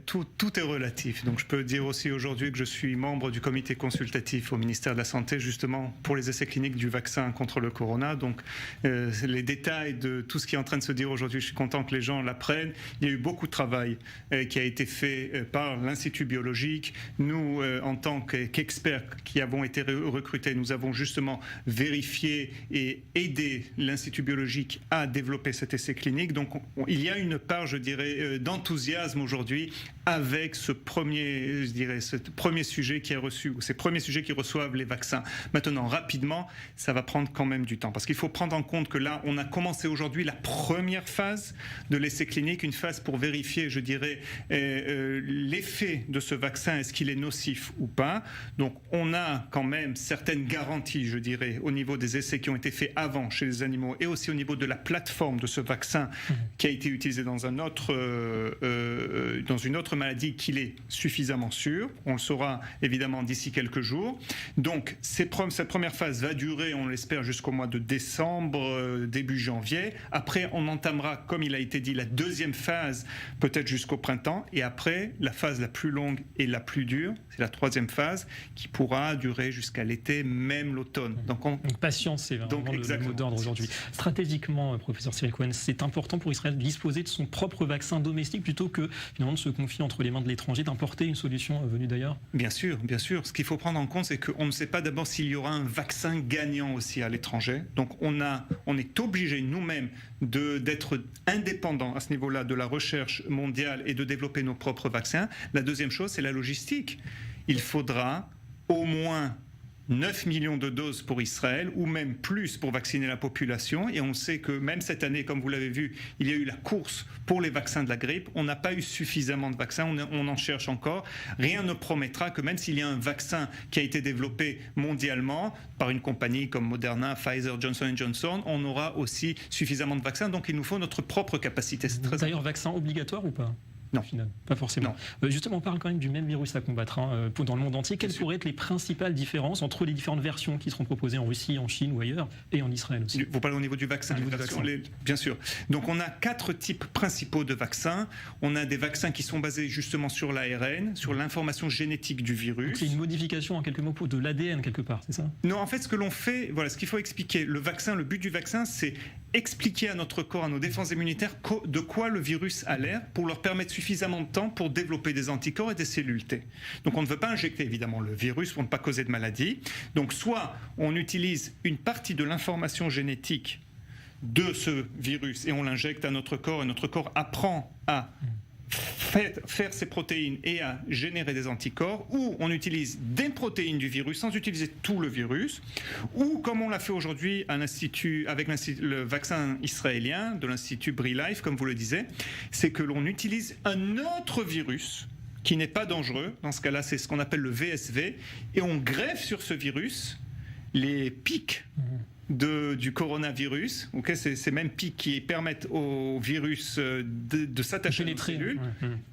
Tout est relatif. Donc je peux dire aussi aujourd'hui que je suis membre du comité consultatif au ministère de la Santé justement pour les essais cliniques du vaccin contre le corona. Donc les détails de tout ce qui est en train de se dire aujourd'hui, je suis content que les gens l'apprennent. Il y a eu beaucoup de travail qui a été fait par l'Institut biologique. Nous, en tant qu'experts qui avons été recrutés, nous avons justement vérifié et aidé l'Institut biologique à développer cet essai clinique. Donc il y a une part, je dirais, d'enthousiasme aujourd'hui avec ce premier sujet qui est reçu, ou ces premiers sujets qui reçoivent les vaccins. Maintenant, rapidement, ça va prendre quand même du temps, parce qu'il faut prendre en compte que là, on a commencé aujourd'hui la première phase de l'essai clinique, une phase pour vérifier, je dirais, l'effet de ce vaccin, est-ce qu'il est nocif ou pas. Donc, on a quand même certaines garanties, je dirais, au niveau des essais qui ont été faits avant chez les animaux, et aussi au niveau de la plateforme de ce vaccin qui a été utilisé dans une autre maladie, qu'il est suffisamment sûr. On le saura évidemment d'ici quelques jours. Donc cette première phase va durer, on l'espère, jusqu'au mois de décembre, début janvier. Après, on entamera, comme il a été dit, la deuxième phase, peut-être jusqu'au printemps. Et après, la phase la plus longue et la plus dure, c'est la troisième phase, qui pourra durer jusqu'à l'été, même l'automne. Donc patience, c'est vraiment le mot d'ordre aujourd'hui. Stratégiquement, professeur Cyril Cohen, c'est important pour Israël de disposer de son propre vaccin domestique plutôt que finalement de se confier entre les mains de l'étranger, d'importer une solution venue d'ailleurs? Bien sûr, bien sûr. Ce qu'il faut prendre en compte, c'est qu'on ne sait pas d'abord s'il y aura un vaccin gagnant aussi à l'étranger. Donc on est obligé nous-mêmes d'être indépendants à ce niveau-là de la recherche mondiale et de développer nos propres vaccins. La deuxième chose, c'est la logistique. Il faudra au moins 9 millions de doses pour Israël, ou même plus pour vacciner la population. Et on sait que même cette année, comme vous l'avez vu, il y a eu la course pour les vaccins de la grippe. On n'a pas eu suffisamment de vaccins, on en cherche encore. Rien ne promettra que même s'il y a un vaccin qui a été développé mondialement par une compagnie comme Moderna, Pfizer, Johnson & Johnson, on aura aussi suffisamment de vaccins. Donc il nous faut notre propre capacité. D'ailleurs, vaccin obligatoire ou pas? Non. Pas forcément. Justement, on parle quand même du même virus à combattre dans le monde entier. Quelles pourraient être les principales différences entre les différentes versions qui seront proposées en Russie, en Chine ou ailleurs, et en Israël aussi? Vous parlez au niveau du vaccin, bien sûr. Donc on a 4 types principaux de vaccins. On a des vaccins qui sont basés justement sur l'ARN, sur l'information génétique du virus. C'est une modification en quelques mots de l'ADN quelque part, c'est ça? Non, en fait, ce que l'on fait, voilà, ce qu'il faut expliquer, le but du vaccin, c'est expliquer à notre corps, à nos défenses immunitaires, de quoi le virus a l'air, pour leur permettre suffisamment de temps pour développer des anticorps et des cellules T. Donc on ne veut pas injecter évidemment le virus pour ne pas causer de maladie. Donc soit on utilise une partie de l'information génétique de ce virus et on l'injecte à notre corps, et notre corps apprend à faire ces protéines et à générer des anticorps, ou on utilise des protéines du virus sans utiliser tout le virus, ou comme on l'a fait aujourd'hui à l'Institut, avec le vaccin israélien de l'Institut BriLife, comme vous le disiez, c'est que l'on utilise un autre virus qui n'est pas dangereux. Dans ce cas-là, c'est ce qu'on appelle le VSV, et on greffe sur ce virus les pics du coronavirus, okay, ces mêmes pics qui permettent au virus de s'attacher aux cellules,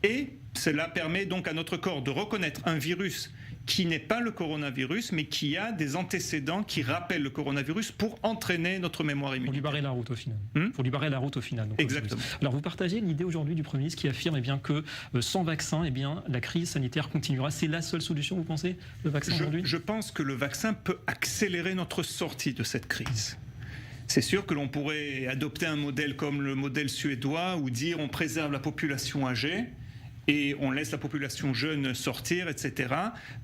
et cela permet donc à notre corps de reconnaître un virus qui n'est pas le coronavirus, mais qui a des antécédents qui rappellent le coronavirus pour entraîner notre mémoire immunitaire. Pour lui barrer la route au final. Pour lui barrer la route au final. Donc, exactement. Alors vous partagez l'idée aujourd'hui du Premier ministre qui affirme que sans vaccin, la crise sanitaire continuera. C'est la seule solution, vous pensez, le vaccin aujourd'hui? Je pense que le vaccin peut accélérer notre sortie de cette crise. C'est sûr que l'on pourrait adopter un modèle comme le modèle suédois, ou dire on préserve la population âgée et on laisse la population jeune sortir, etc.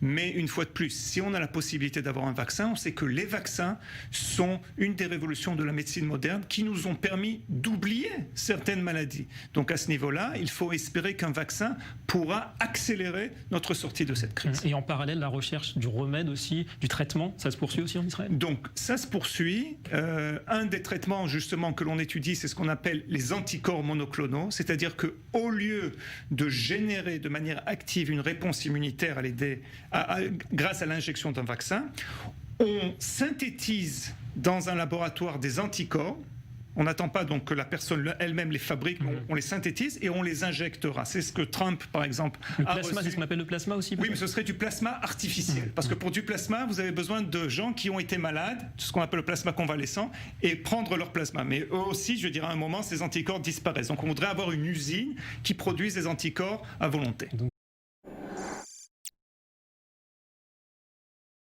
Mais une fois de plus, si on a la possibilité d'avoir un vaccin, on sait que les vaccins sont une des révolutions de la médecine moderne qui nous ont permis d'oublier certaines maladies. Donc à ce niveau-là, il faut espérer qu'un vaccin pourra accélérer notre sortie de cette crise. Et en parallèle, la recherche du remède aussi, du traitement, ça se poursuit aussi en Israël? Donc ça se poursuit. Un des traitements justement que l'on étudie, c'est ce qu'on appelle les anticorps monoclonaux, c'est-à-dire qu'au lieu de générer de manière active une réponse immunitaire grâce à l'injection d'un vaccin, on synthétise dans un laboratoire des anticorps On n'attend pas donc que la personne elle-même les fabrique, mais on les synthétise et on les injectera. C'est ce que Trump, par exemple, a reçu. C'est ce qu'on appelle le plasma aussi. Oui, mais ce serait du plasma artificiel. Parce que pour du plasma, vous avez besoin de gens qui ont été malades, ce qu'on appelle le plasma convalescent, et prendre leur plasma. Mais eux aussi, je dirais à un moment, ces anticorps disparaissent. Donc on voudrait avoir une usine qui produise des anticorps à volonté.